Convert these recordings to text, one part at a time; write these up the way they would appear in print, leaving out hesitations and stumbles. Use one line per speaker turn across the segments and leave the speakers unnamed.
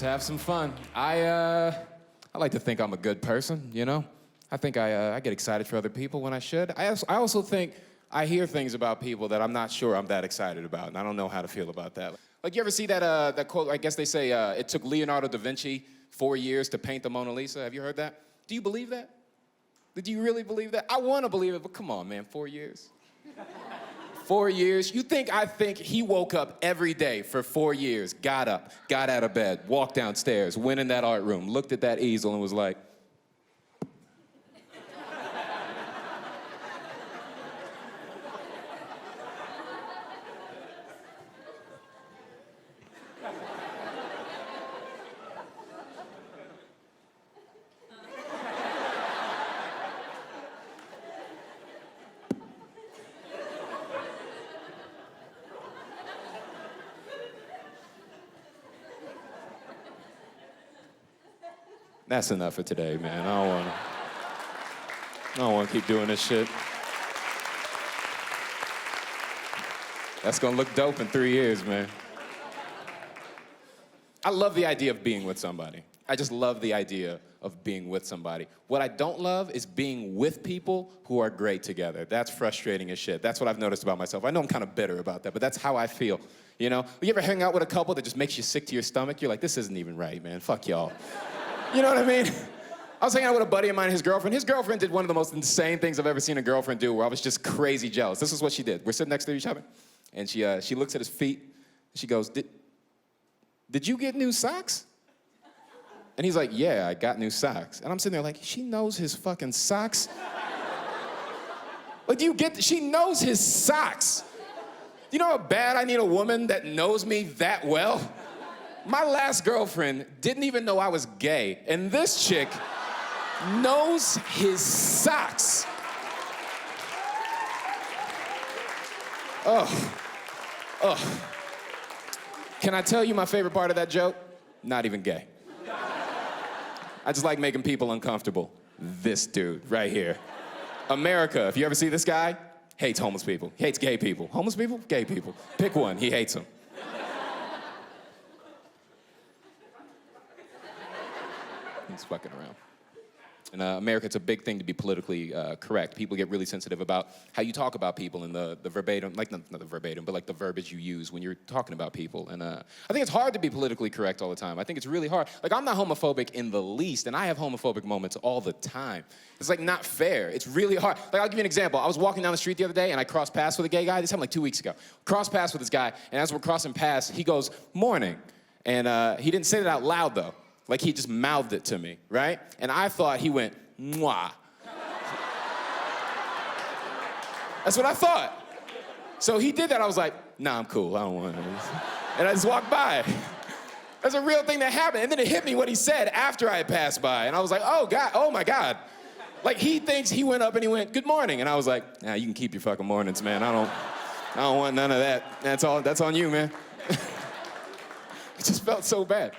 to have some fun. I like to think I'm a good person, you know? I think I get excited for other people when I should. I also think I hear things about people that I'm not sure I'm that excited about, and I don't know how to feel about that. Like, you ever see that quote? I guess they say it took Leonardo da Vinci 4 years to paint the Mona Lisa. Have you heard that? Do you believe that? Do you really believe that? I want to believe it, but come on, man, 4 years? 4 years? I think he woke up every day for 4 years, got up, got out of bed, walked downstairs, went in that art room, looked at that easel and was like, that's enough for today, man. I don't want to keep doing this shit. That's gonna look dope in 3 years, man. I love the idea of being with somebody. I just love the idea of being with somebody. What I don't love is being with people who are great together. That's frustrating as shit. That's what I've noticed about myself. I know I'm kind of bitter about that, but that's how I feel. You know? You ever hang out with a couple that just makes you sick to your stomach? You're like, this isn't even right, man. Fuck y'all. You know what I mean? I was hanging out with a buddy of mine, his girlfriend. His girlfriend did one of the most insane things I've ever seen a girlfriend do, where I was just crazy jealous. This is what she did. We're sitting next to each other, and she looks at his feet, and she goes, did you get new socks? And he's like, yeah, I got new socks. And I'm sitting there like, she knows his fucking socks? Like, she knows his socks. You know how bad I need a woman that knows me that well? My last girlfriend didn't even know I was gay, and this chick knows his socks. Oh. Can I tell you my favorite part of that joke? Not even gay. I just like making people uncomfortable. This dude right here. America, if you ever see this guy, hates homeless people. He hates gay people. Homeless people? Gay people. Pick one, he hates them. He's fucking around. In America, it's a big thing to be politically correct. People get really sensitive about how you talk about people and the verbatim, like not the verbatim, but like the verbiage you use when you're talking about people. And I think it's hard to be politically correct all the time. I think it's really hard. Like, I'm not homophobic in the least, and I have homophobic moments all the time. It's like not fair. It's really hard. Like, I'll give you an example. I was walking down the street the other day, and I crossed paths with a gay guy. This happened like 2 weeks ago. Crossed paths with this guy, and as we're crossing paths, he goes, morning. And he didn't say it out loud, though. Like, he just mouthed it to me, right? And I thought he went, mwah. That's what I thought. So he did that. I was like, nah, I'm cool. I don't want to. And I just walked by. That's a real thing that happened. And then it hit me what he said after I had passed by. And I was like, oh, God, oh, my God. Like, he thinks he went up and he went, good morning. And I was like, nah, you can keep your fucking mornings, man. I don't want none of that. That's on you, man. It just felt so bad.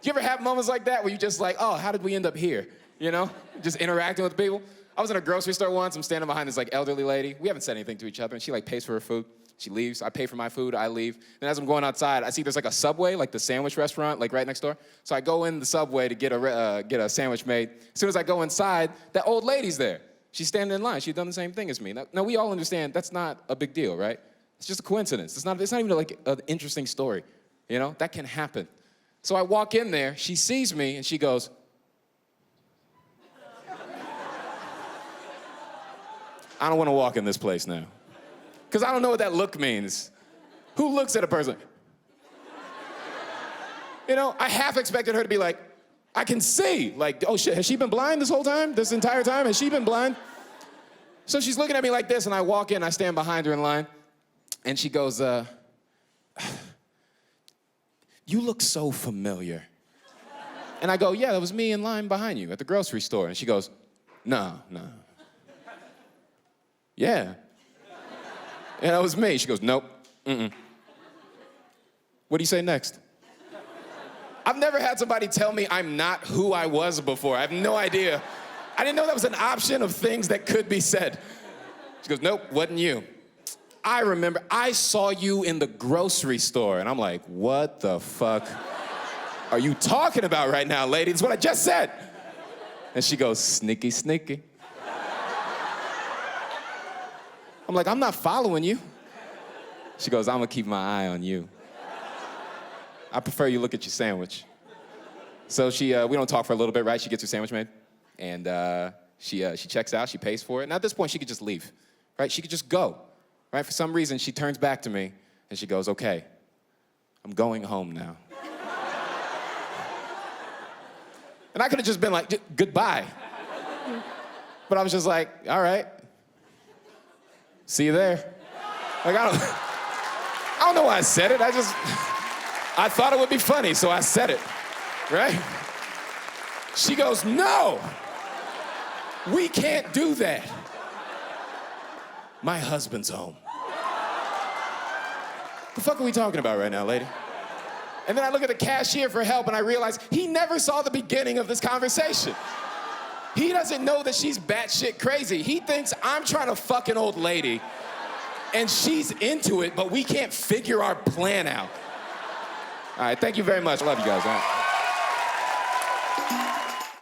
Do you ever have moments like that where you just like, oh, how did we end up here? You know, just interacting with people. I was in a grocery store once. I'm standing behind this like elderly lady. We haven't said anything to each other, and she like pays for her food. She leaves. I pay for my food. I leave. And as I'm going outside, I see there's like a Subway, like the sandwich restaurant, like right next door. So I go in the Subway to get a sandwich made. As soon as I go inside, that old lady's there. She's standing in line. She'd done the same thing as me. Now we all understand that's not a big deal, right? It's just a coincidence. It's not even like an interesting story. You know, that can happen. So I walk in there, she sees me, and she goes, I don't want to walk in this place now. Because I don't know what that look means. Who looks at a person? You know, I half expected her to be like, I can see. Like, oh shit, has she been blind this whole time? This entire time? Has she been blind? So she's looking at me like this, and I walk in, I stand behind her in line, and she goes, you look so familiar. And I go, yeah, that was me in line behind you at the grocery store. And she goes, no. Yeah. And that was me. She goes, nope. What do you say next? I've never had somebody tell me I'm not who I was before. I have no idea. I didn't know that was an option of things that could be said. She goes, nope, wasn't you. I remember I saw you in the grocery store. And I'm like, what the fuck? are you talking about right now, lady? It's what I just said. And she goes, sneaky, sneaky. I'm like, I'm not following you. She goes, I'm gonna keep my eye on you. I prefer you look at your sandwich. So we don't talk for a little bit, right? She gets her sandwich made, and she checks out, she pays for it. And at this point, she could just leave, right? She could just go, right? For some reason, she turns back to me, and she goes, okay, I'm going home now. And I could have just been like, goodbye. But I was just like, all right, see you there. Like, I don't know why I said it. I thought it would be funny, so I said it, right? She goes, no, we can't do that. My husband's home. The fuck are we talking about right now, lady? And then I look at the cashier for help and I realize he never saw the beginning of this conversation. He doesn't know that she's batshit crazy. He thinks I'm trying to fuck an old lady and she's into it, but we can't figure our plan out. All right, thank you very much. I love you guys. All right.